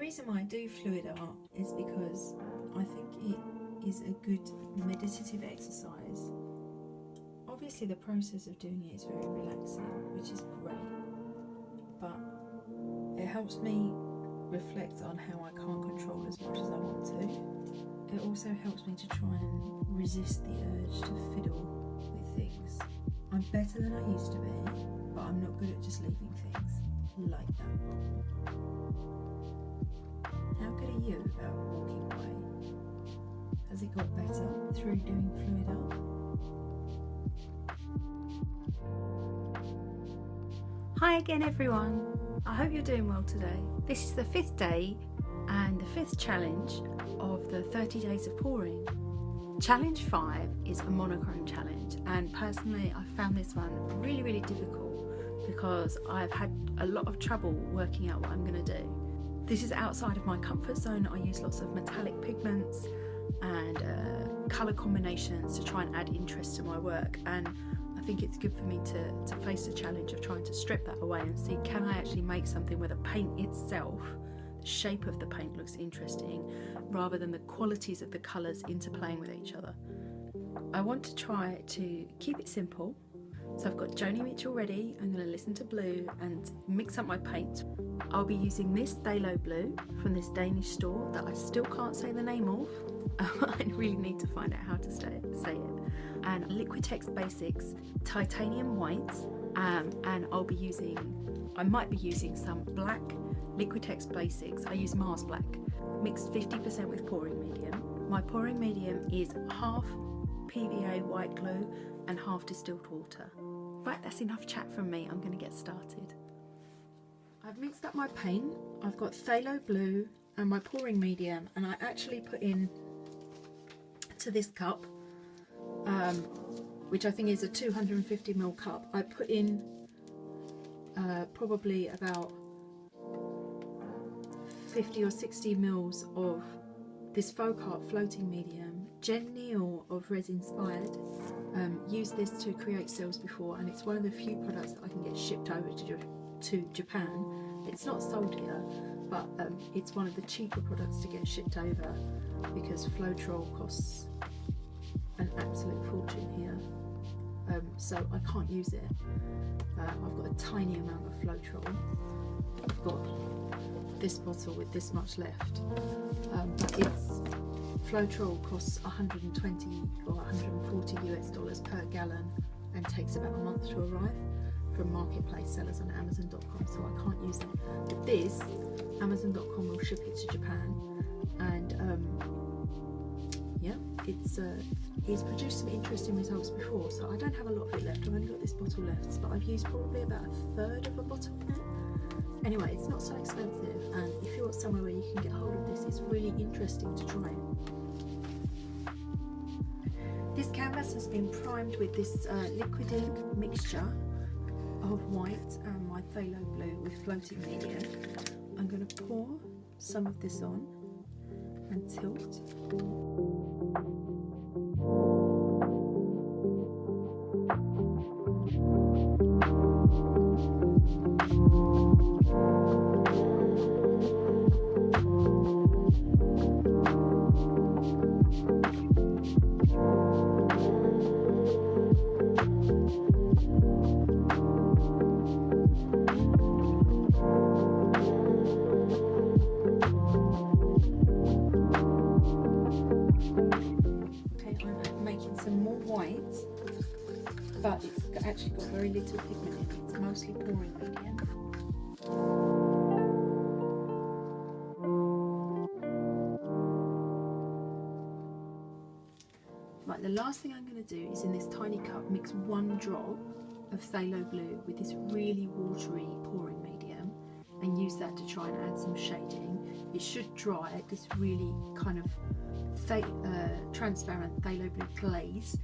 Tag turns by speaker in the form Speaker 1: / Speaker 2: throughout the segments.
Speaker 1: reason why I do fluid art is because I think it is a good meditative exercise. Obviously the process of doing it is very relaxing, which is great, but it helps me reflect on how I can't control as much as I want to. It also helps me to try and resist the urge to fiddle with things. I'm better than I used to be, but I'm not good at just leaving things like that. How good are you at walking away? Has it got better through doing fluid art?
Speaker 2: Hi again everyone, I hope you're doing well today. This is the 5th day and the 5th challenge of the 30 days of pouring. Challenge 5 is a monochrome challenge, and personally I found this one really difficult because I've had a lot of trouble working out what I'm going to do. This is outside of my comfort zone. I use lots of metallic pigments and colour combinations to try and add interest to my work, and I think it's good for me to face the challenge of trying to strip that away and see, can I actually make something where the paint itself, the shape of the paint looks interesting rather than the qualities of the colours interplaying with each other. I want to try to keep it simple, so I've got Joni Mitchell ready. I'm going to listen to blue and mix up my paints. I'll be using this phthalo blue from this Danish store that I still can't say the name of. I really need to find out how to say it. And Liquitex Basics titanium white, and I might be using some black Liquitex Basics. I use Mars Black, mixed 50% with pouring medium. My pouring medium is half PVA white glue and half distilled water. Right, that's enough chat from me. I'm going to get started. I've mixed up my paint. I've got phthalo blue and my pouring medium, and I actually put in to this cup, which I think is a 250ml cup. I put in probably about 50 or 60 mils of this folk art floating medium. Jen Neal of Res Inspired used this to create cells before, and it's one of the few products that I can get shipped over to Japan. It's not sold here, but it's one of the cheaper products to get shipped over because Floetrol costs an absolute fortune here, so I can't use it. I've got a tiny amount of Floetrol. I've got this bottle with this much left, but Floetrol costs 120 or 140 US dollars per gallon and takes about a month to arrive from marketplace sellers on Amazon.com, so I can't use it. But this, Amazon.com will ship it to Japan, and yeah, it's produced some interesting results before, so I don't have a lot of it left. I've only got this bottle left, but I've used probably about a third of a bottle in it. Anyway, it's not so expensive, and if you're somewhere where you can get hold of this, it's really interesting to try it. This canvas has been primed with this liquid ink mixture of white and my phthalo blue with floating medium. I'm going to pour some of this on and tilt. But it's actually got very little pigment in it. It's mostly pouring medium. Right, the last thing I'm going to do is in this tiny cup mix 1 drop of phthalo blue with this really watery pouring medium and use that to try and add some shading. It should dry this really kind of transparent phthalo blue glaze.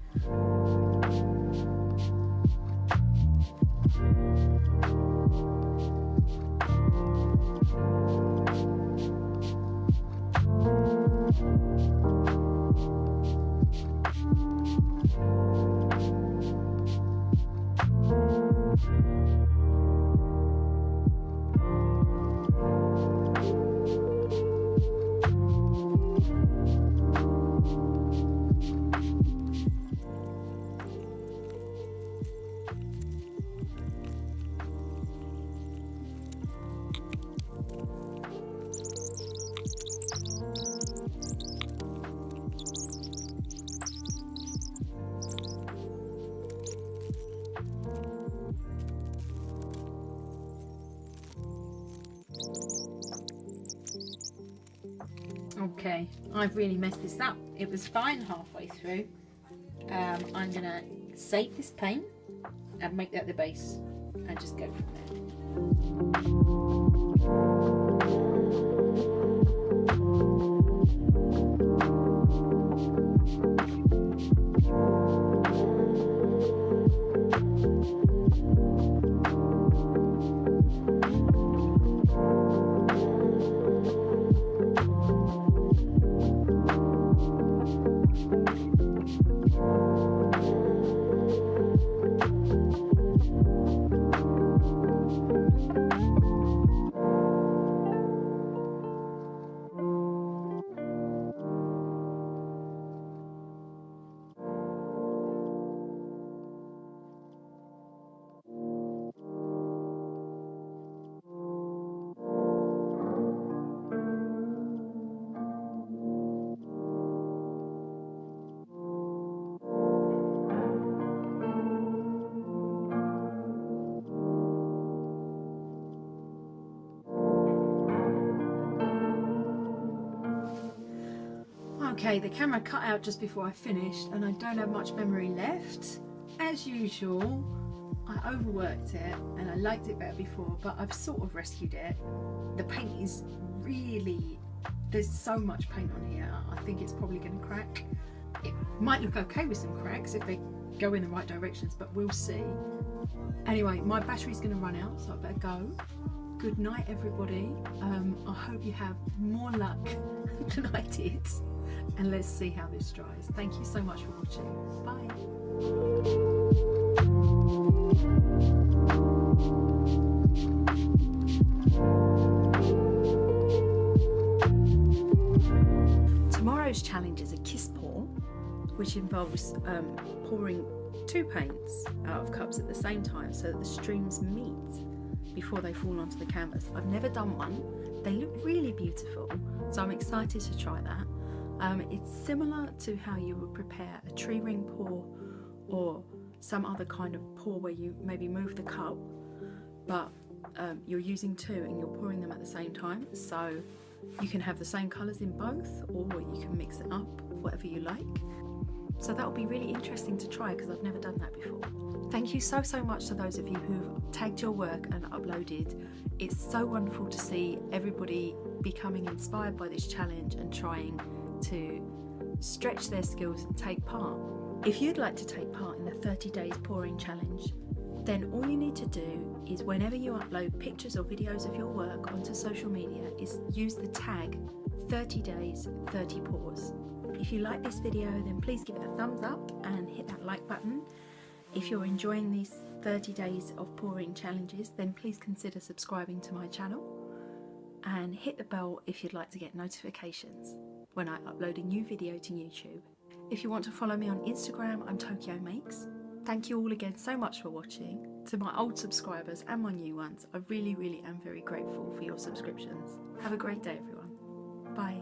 Speaker 2: Okay, I've really messed this up. It was fine halfway through. I'm gonna save this paint and make that the base and just go from there. Okay, the camera cut out just before I finished and I don't have much memory left. As usual, I overworked it and I liked it better before, but I've sort of rescued it. The paint is really, there's so much paint on here, I think it's probably going to crack. It might look okay with some cracks if they go in the right directions, but we'll see. Anyway, my battery's going to run out, so I better go. Good night, everybody. I hope you have more luck than I did. And let's see how this dries. Thank you so much for watching. Bye. Tomorrow's challenge is a kiss pour, which involves pouring 2 paints out of cups at the same time so that the streams meet before they fall onto the canvas. I've never done one. They look really beautiful, so I'm excited to try that. It's similar to how you would prepare a tree ring pour or some other kind of pour where you maybe move the cup, but you're using 2 and you're pouring them at the same time, so you can have the same colours in both, or you can mix it up, whatever you like. So that'll be really interesting to try because I've never done that before. Thank you so much to those of you who've tagged your work and uploaded. It's so wonderful to see everybody becoming inspired by this challenge and trying to stretch their skills and take part. If you'd like to take part in the 30 days pouring challenge, then all you need to do is whenever you upload pictures or videos of your work onto social media is use the tag 30days30pours. If you like this video, then please give it a thumbs up and hit that like button. If you're enjoying these 30 days of pouring challenges, then please consider subscribing to my channel and hit the bell if you'd like to get notifications when I upload a new video to YouTube. If you want to follow me on Instagram, I'm Tokyo Makes. Thank you all again so much for watching. To my old subscribers and my new ones, I really am very grateful for your subscriptions. Have a great day, everyone. Bye.